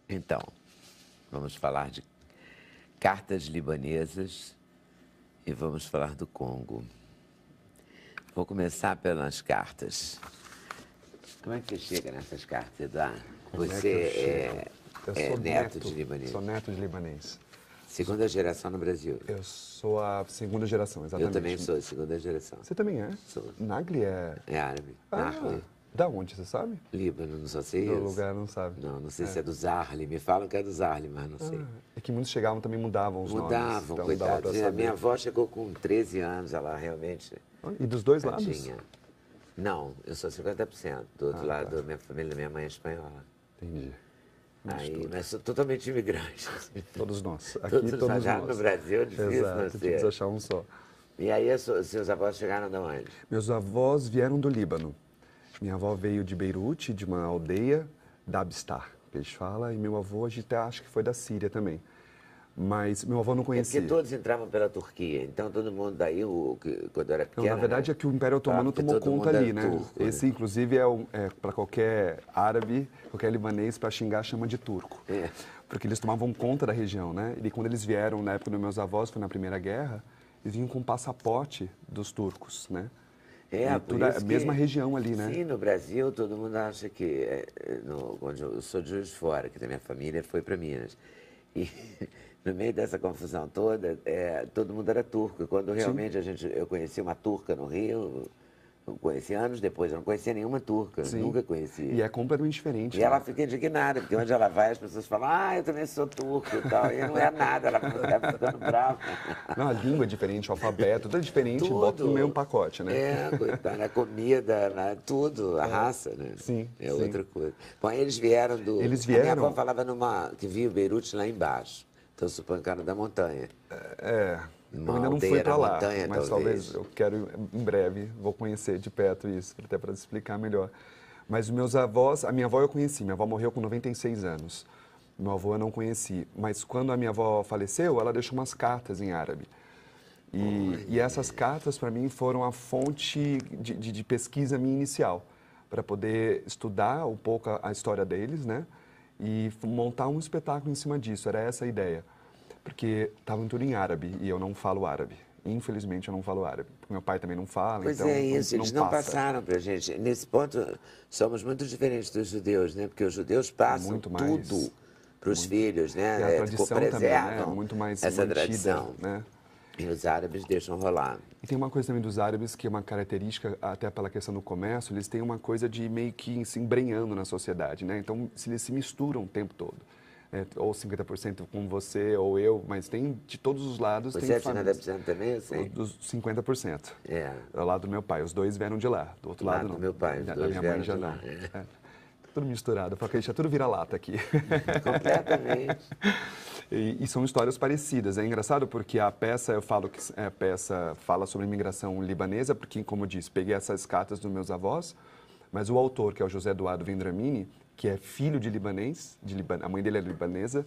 Então, vamos falar de cartas libanesas e vamos falar do Congo. Vou começar pelas cartas. Como é que você chega nessas cartas, Eduardo? Você é neto de libanês? Sou neto de libanês. Segunda geração no Brasil. Eu sou a segunda geração, exatamente. Eu também sou a segunda geração. Você também é? Sou. Nagli é... É árabe. Ah, da onde, você sabe? Líbano, não só sei Do isso. lugar, não sabe. Não sei se é do Zarli. Me falam que é do Zarli, mas não sei. É que muitos chegavam também mudavam os nomes. Mudavam, Então coitados. A minha avó chegou com 13 anos, ela realmente... E dos dois lados? Tadinha. Não, eu sou 50%. Do outro lado, minha família, minha mãe é espanhola. Entendi. Aí, mas sou totalmente imigrante. Todos nós. Aqui Todos todos já nós. no Brasil é difícil Exato, não difícil ser. achar um só. E aí, seus avós chegaram de onde? Meus avós vieram do Líbano. Minha avó veio de Beirute, de uma aldeia, Dabstar, que eles falam, e meu avô, a gente até acha que foi da Síria também. Mas meu avô não É conhecia. porque todos entravam pela Turquia, então todo mundo daí, quando era pequeno... Não, na verdade é que o Império Otomano tomou conta ali, né? Turco, Esse, inclusive, é para qualquer árabe, qualquer libanês, para xingar, chama de turco. É. Porque eles tomavam conta da região, né? E quando eles vieram, na época dos meus avós, foi na Primeira Guerra, eles vinham com o passaporte dos turcos, né? É, por isso a mesma região ali, né? Sim, no Brasil todo mundo acha que... Quando eu sou de Juiz de Fora, que da minha família foi para Minas. E no meio dessa confusão toda, todo mundo era turco. E quando realmente eu conheci uma turca no Rio, eu conheci anos depois, eu não conhecia nenhuma turca, nunca conhecia. E é completamente diferente. E ela fica indignada, porque onde ela vai as pessoas falam, eu também sou turco e tal. E não é nada, ela fica ficando brava. Não, a língua é diferente, o alfabeto, tudo é diferente, Tudo. bota no mesmo pacote, né? Coitada, a comida, tudo, a raça, né? Sim, É sim. outra coisa. Bom, aí eles vieram do... Eles A minha vieram... avó falava que via o Beirute lá embaixo. Então, suponho que era da montanha. Eu ainda não fui para lá, montanha, mas talvez eu quero, em breve, vou conhecer de perto isso, até para explicar melhor. Mas os meus avós, a minha avó eu conheci, minha avó morreu com 96 anos. Meu avô eu não conheci, mas quando a minha avó faleceu, ela deixou umas cartas em árabe. E essas cartas, para mim, foram a fonte de pesquisa minha inicial, para poder estudar um pouco a história deles, né? E montar um espetáculo em cima disso, era essa a ideia. Porque estavam tudo em árabe e eu não falo árabe. Infelizmente eu não falo árabe, porque meu pai também não fala, Pois então é isso, não eles não passa. passaram para a gente. Nesse ponto, somos muito diferentes dos judeus, né? Porque os judeus passam Muito mais, tudo para os filhos, né? E a tradição também, né? Preservam Muito mais essa mantida, tradição. né? E os árabes deixam rolar. E tem uma coisa também dos árabes que é uma característica, até pela questão do comércio, eles têm uma coisa de meio que se embrenhando na sociedade, né? Então, eles se misturam o tempo todo. Ou 50% com você ou eu, mas tem de todos os lados. Você tem é de 50% também, assim? Dos 50%. É. Do lado do meu pai, os dois vieram de lá. Do outro lado, não. Do meu pai, os Da dois minha vieram mãe já de não. lá. É. Tudo misturado, porque a gente é tudo vira-lata aqui. Completamente. E são histórias parecidas. É engraçado porque a peça, eu falo que a peça fala sobre imigração libanesa, porque, como eu disse, peguei essas cartas dos meus avós, mas o autor, que é o José Eduardo Vendramini, que é filho de libanês, a mãe dele é libanesa,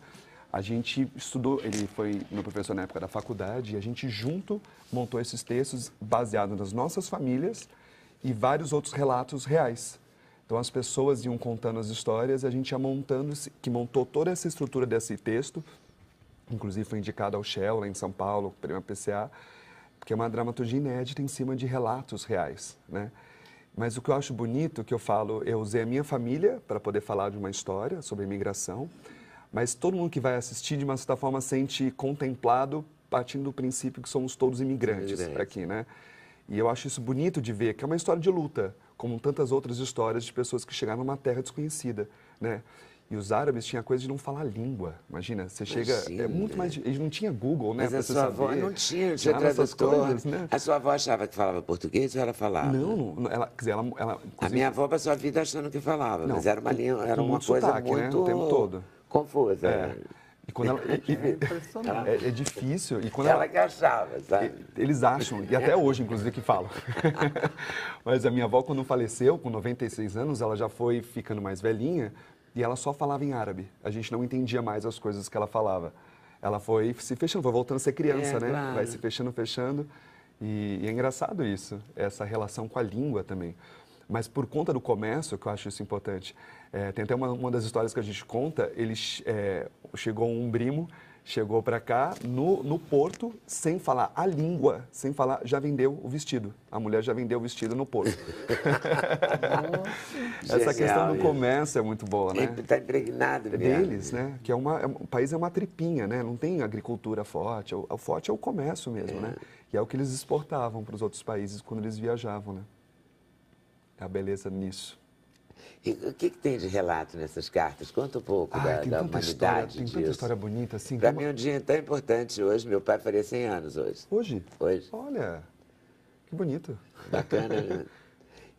a gente estudou, ele foi meu professor na época da faculdade, e a gente junto montou esses textos baseados nas nossas famílias e vários outros relatos reais. Então as pessoas iam contando as histórias, a gente ia montando, que montou toda essa estrutura desse texto, inclusive foi indicado ao Shell, lá em São Paulo, prêmio PCA, porque é uma dramaturgia inédita em cima de relatos reais, né? Mas o que eu acho bonito, que eu falo, eu usei a minha família para poder falar de uma história sobre a imigração, mas todo mundo que vai assistir, de uma certa forma, sente contemplado, partindo do princípio que somos todos imigrantes aqui, né? E eu acho isso bonito de ver, que é uma história de luta, como tantas outras histórias de pessoas que chegaram numa terra desconhecida, né? E os árabes tinham a coisa de não falar língua. Imagina, você chega... É muito mais... Eles não tinham Google, né? Mas a sua avó não tinha tradutor. Coisas, né? A sua avó achava que falava português ou ela falava? Não, ela... Quer dizer, ela A minha avó passou a vida achando que falava, mas era uma língua, era uma muito coisa sotaque, muito... né? O tempo todo. Confusa. E quando ela... É difícil. E quando ela que achava, sabe? Eles acham, e até hoje, inclusive, que falam. Mas a minha avó, quando faleceu, com 96 anos, ela já foi ficando mais velhinha e ela só falava em árabe. A gente não entendia mais as coisas que ela falava. Ela foi se fechando, foi voltando a ser criança, né? Claro. Vai se fechando. E é engraçado isso, essa relação com a língua também. Mas por conta do comércio, que eu acho isso importante, tem até uma das histórias que a gente conta, chegou um primo, chegou para cá no porto, sem falar a língua, sem falar, já vendeu o vestido. A mulher já vendeu o vestido no porto. Essa questão do comércio é muito boa, né? Está impregnado mesmo. Deles, né? Que o país é uma tripinha, né? Não tem agricultura forte. O forte é o comércio mesmo, né? E é o que eles exportavam para os outros países quando eles viajavam, né? A beleza nisso. E o que tem de relato nessas cartas? Conta um pouco da humanidade Tem disso. tanta história bonita, assim. Para mim, um dia tão importante hoje. Meu pai faria 100 anos hoje. Hoje? Hoje. Olha, que bonito. Bacana, né?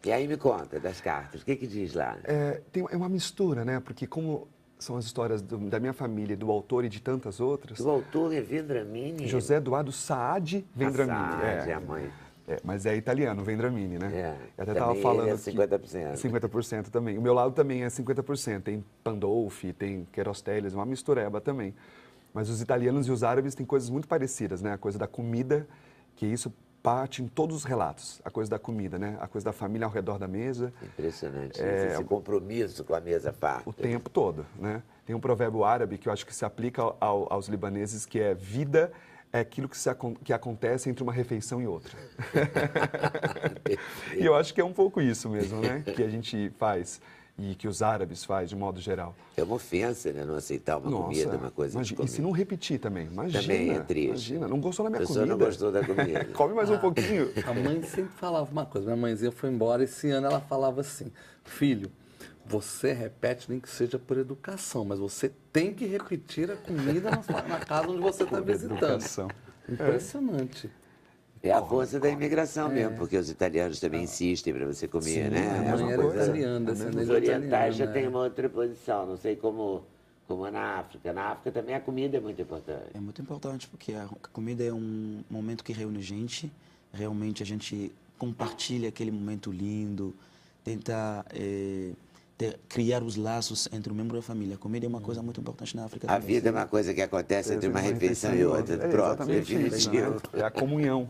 E aí me conta das cartas. O que diz lá? É uma mistura, né? Porque como são as histórias da minha família, do autor e de tantas outras... O autor é Vendramini? José Eduardo Saad Vendramini. Saad, a mãe. Mas é italiano, Vendramini, né? Eu até estava Também falando ele é 50%. 50% também. O meu lado também é 50%. Tem Pandolfi, tem Querosteles, uma mistureba também. Mas os italianos e os árabes têm coisas muito parecidas, né? A coisa da comida, que isso parte em todos os relatos. A coisa da comida, né? A coisa da família ao redor da mesa. Impressionante. Esse compromisso com a mesa farta. O tempo todo, né? Tem um provérbio árabe que eu acho que se aplica aos libaneses, que é vida é aquilo que acontece entre uma refeição e outra. E eu acho que é um pouco isso mesmo, né? Que a gente faz e que os árabes fazem de modo geral. É uma ofensa, né? Não aceitar uma comida, uma coisa imagina, de comer. E se não repetir também, imagina. Também é triste. Imagina, não gostou da minha comida. A pessoa não gostou da comida. Come mais um pouquinho. A mãe sempre falava uma coisa. Minha mãezinha foi embora, esse ano ela falava assim, filho, você repete, nem que seja por educação, mas você tem que repetir a comida na casa onde você está visitando. Educação. Impressionante. É a força da imigração mesmo, porque os italianos também insistem para você comer, né? A mãe era italiana, Os descendente orientais italiana, já né? têm uma outra posição, não sei como na África. Na África também a comida é muito importante. É muito importante porque a comida é um momento que reúne gente. Realmente a gente compartilha aquele momento lindo, tenta criar os laços entre o membro da família. A comida é uma coisa muito importante na África A também. vida é uma coisa que acontece entre uma refeição e outra. Pronto, definitivo. É a comunhão,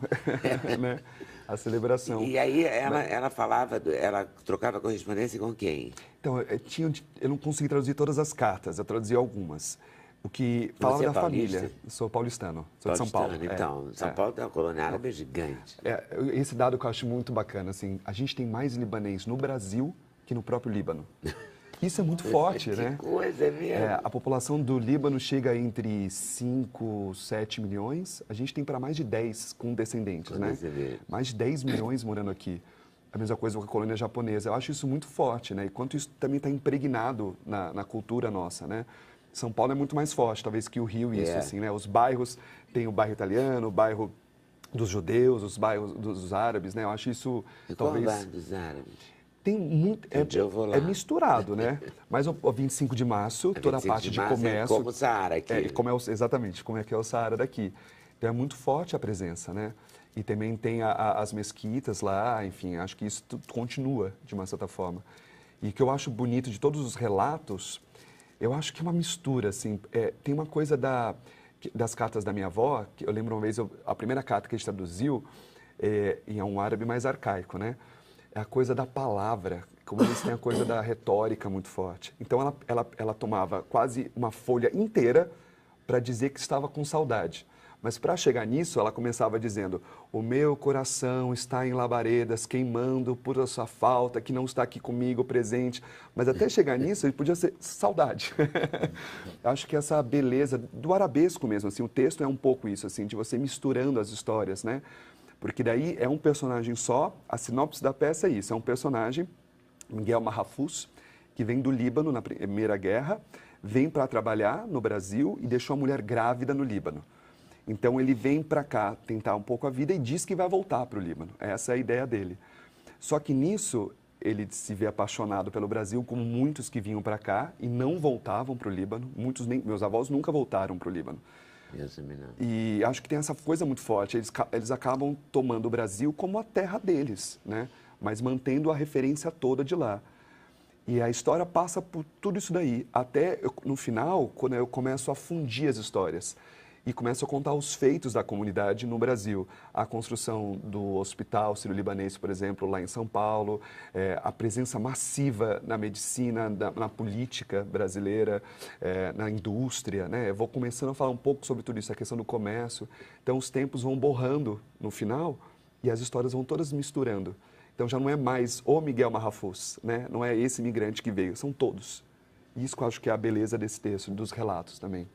né? A celebração. E aí ela falava, ela trocava correspondência com quem? Então, eu não consegui traduzir todas as cartas, eu traduzi algumas. O que falava da família. Eu sou paulistano, sou de São Paulo. Então, São Paulo tem uma colônia árabe gigante. Esse dado que eu acho muito bacana, assim, a gente tem mais libanês no Brasil que no próprio Líbano. Isso é muito forte, né? Que coisa, é mesmo. A população do Líbano chega entre 5, 7 milhões. A gente tem para mais de 10 com descendentes, né? Mais de 10 milhões morando aqui. A mesma coisa com a colônia japonesa. Eu acho isso muito forte, né? E quanto isso também está impregnado na cultura nossa, né? São Paulo é muito mais forte, talvez, que o Rio, isso, assim, né? Os bairros, tem o bairro italiano, o bairro dos judeus, os bairros dos árabes, né? Eu acho isso, e talvez... qual o bairro dos árabes? Tem muito... É misturado, né? Mas o 25 de março, toda a parte de comércio... É como o Saara aqui. Exatamente, como é que é o Saara daqui. Então, é muito forte a presença, né? E também tem as mesquitas lá, enfim, acho que isso tudo continua, de uma certa forma. E o que eu acho bonito de todos os relatos, eu acho que é uma mistura, assim. Tem uma coisa das cartas da minha avó, que eu lembro uma vez, a primeira carta que a gente traduziu, em um árabe mais arcaico, né? É a coisa da palavra, como eles têm a coisa da retórica muito forte. Então, ela tomava quase uma folha inteira para dizer que estava com saudade. Mas para chegar nisso, ela começava dizendo: o meu coração está em labaredas, queimando por a sua falta, que não está aqui comigo presente. Mas até chegar nisso, ele podia ser saudade. Acho que essa beleza do arabesco mesmo, assim, o texto é um pouco isso, assim, de você misturando as histórias, né? Porque daí é um personagem só, a sinopse da peça é isso, é um personagem, Miguel Mahfouz, que vem do Líbano na Primeira Guerra, vem para trabalhar no Brasil e deixou a mulher grávida no Líbano. Então ele vem para cá tentar um pouco a vida e diz que vai voltar para o Líbano. Essa é a ideia dele. Só que nisso ele se vê apaixonado pelo Brasil, como muitos que vinham para cá e não voltavam para o Líbano. Meus avós nunca voltaram para o Líbano. E acho que tem essa coisa muito forte. Eles acabam tomando o Brasil como a terra deles, né? Mas mantendo a referência toda de lá. E a história passa por tudo isso daí, até no final, quando eu começo a fundir as histórias. e começo a contar os feitos da comunidade no Brasil. A construção do Hospital Sírio-Libanês, por exemplo, lá em São Paulo, a presença massiva na medicina, na política brasileira, na indústria, né? Eu vou começando a falar um pouco sobre tudo isso, a questão do comércio. Então, os tempos vão borrando no final e as histórias vão todas misturando. Então, já não é mais o Miguel Marrafus, né? Não é esse imigrante que veio, são todos. E isso que eu acho que é a beleza desse texto, dos relatos também.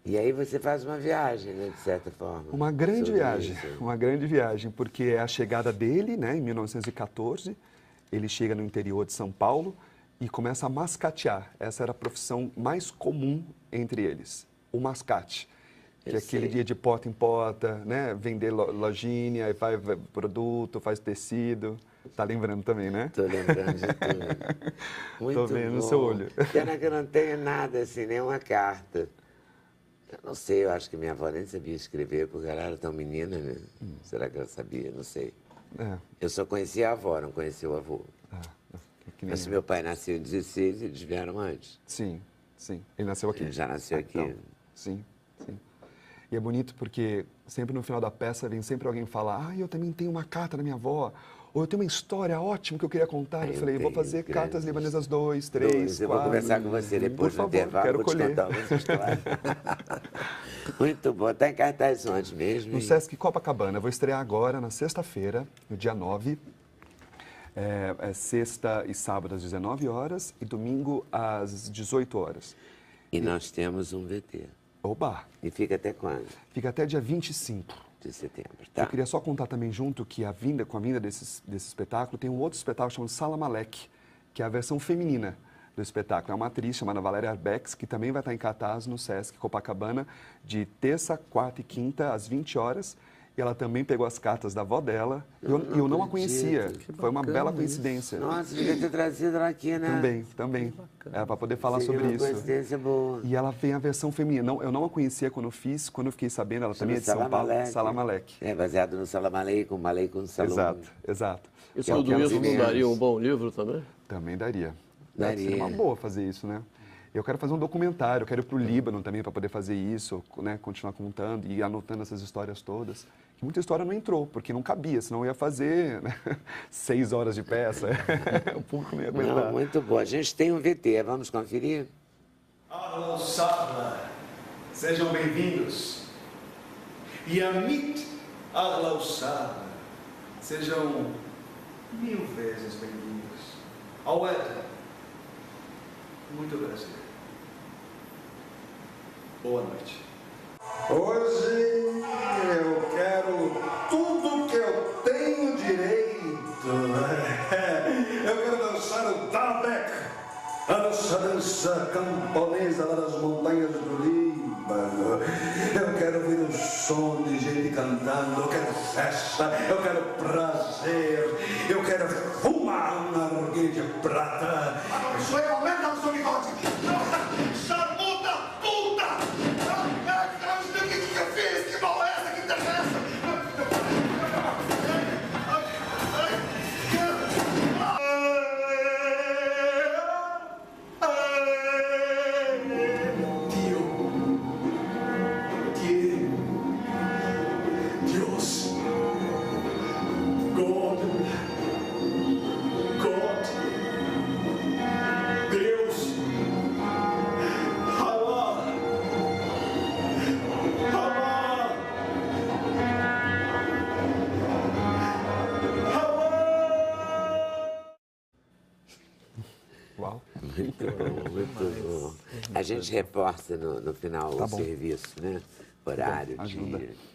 E aí você faz uma viagem, né, de certa forma. Uma grande viagem, porque é a chegada dele, né, em 1914, ele chega no interior de São Paulo e começa a mascatear. Essa era a profissão mais comum entre eles, o mascate. Que é aquele dia de porta em porta, né, vender lojinha, aí faz produto, faz tecido. Tá lembrando também, né? Tô lembrando de tudo. Muito Tô vendo bom. no seu olho. Pena que eu não tenho nada assim, nenhuma carta. Eu não sei, eu acho que minha avó nem sabia escrever, porque ela era tão menina, né? Será que ela sabia? Não sei. Eu só conhecia a avó, não conhecia o avô. Mas se meu pai nasceu em 16, eles vieram antes. Sim, sim. Ele nasceu aqui. Ele já nasceu aqui. Então, sim, sim. E é bonito porque sempre no final da peça vem sempre alguém falar: eu também tenho uma carta da minha avó. Ou eu tenho uma história ótima que eu queria contar. Eu falei, vou fazer Cartas Libanesas 2, 3, 4. Eu vou conversar com você depois do intervalo, quero vou colher. te contar uma história. Muito bom. Está em cartaz onde mesmo? No Sesc Copacabana. Eu vou estrear agora, na sexta-feira, no dia 9. É sexta e sábado às 19 horas e domingo às 18 horas. E nós temos um VT. Oba! E fica até quando? Fica até dia 25. De setembro, tá? Eu queria só contar também junto que com a vinda desse espetáculo, tem um outro espetáculo chamado Salam Alek, que é a versão feminina do espetáculo. É uma atriz chamada Valéria Arbex, que também vai estar em cartaz no Sesc Copacabana, de terça, quarta e quinta, às 20 horas. E ela também pegou as cartas da avó dela. E eu não a conhecia. Foi uma bela coincidência. Nossa, devia ter trazido ela aqui, né? Também. Para poder falar Seria sobre uma isso. coincidência boa. E ela vem a versão feminina. Eu não a conhecia quando eu fiz. Quando eu fiquei sabendo, ela também é de São Paulo. Salam Alek. É, baseado no Salam Aleikum, Maleikum Salam. Exato. Isso tudo isso não daria um bom livro também? Também daria. Daria. Seria uma boa fazer isso, né? Eu quero fazer um documentário, eu quero ir para o Líbano também para poder fazer isso, né? Continuar contando e anotando essas histórias todas. Que muita história não entrou, porque não cabia, senão eu ia fazer, né? 6 horas de peça. O público não ia aguentar. Não, muito bom. A gente tem um VT, vamos conferir? Ahlan sahlan. Sejam bem-vindos. Yamit ahlan sahlan. Sejam 1000 vezes bem-vindos ao Éden. Muito brasileiro. Boa noite. Hoje eu quero tudo que eu tenho direito. Eu quero dançar o Dalbek, a nossa dança camponesa lá das montanhas do Líbano. Eu quero ouvir o som de gente cantando. Eu quero festa, eu quero prazer. Eu quero fumar um narguilé de prata. Isso é aumenta o seu bigode. Charmuta, puta! O que eu fiz? Que mal é essa? Que interessa? Deus, God, Deus, Allah, Allah, Allah. Uau. Muito bom, muito bom. A gente reporta no final o serviço, né? Horário, Ajuda. dia.